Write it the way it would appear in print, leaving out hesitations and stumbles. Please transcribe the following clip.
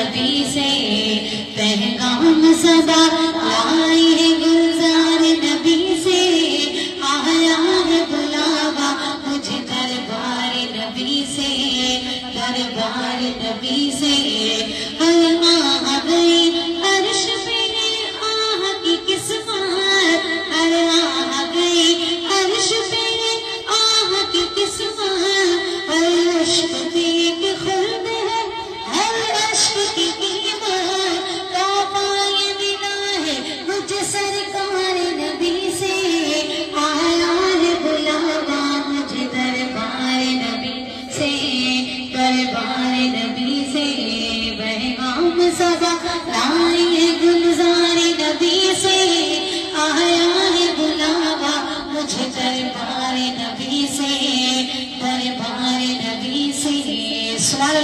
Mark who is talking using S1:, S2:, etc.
S1: نبی سے پیغام صدا لائی ہے گلزار نبی سے آیا ہے بلاوا مجھے دربار نبی سے دربار نبی سے آ گئی عرش پہ آہ کی قسمت آ گئی عرش پہ آہ کی قسمت عشق پہ ایک خلد ہے ہر عشق کی قیمت توبہ یہ ملا ہے مجھے سرکار نبی سے آیا ہے بلاوا مجھے دربار نبی سے دربار نبی سے پیغام صدا لائی ہے گلزار نبی سے آیا ہے بلاوا مجھے دربار نبی سے دربار نبی سے سبحان اللہ.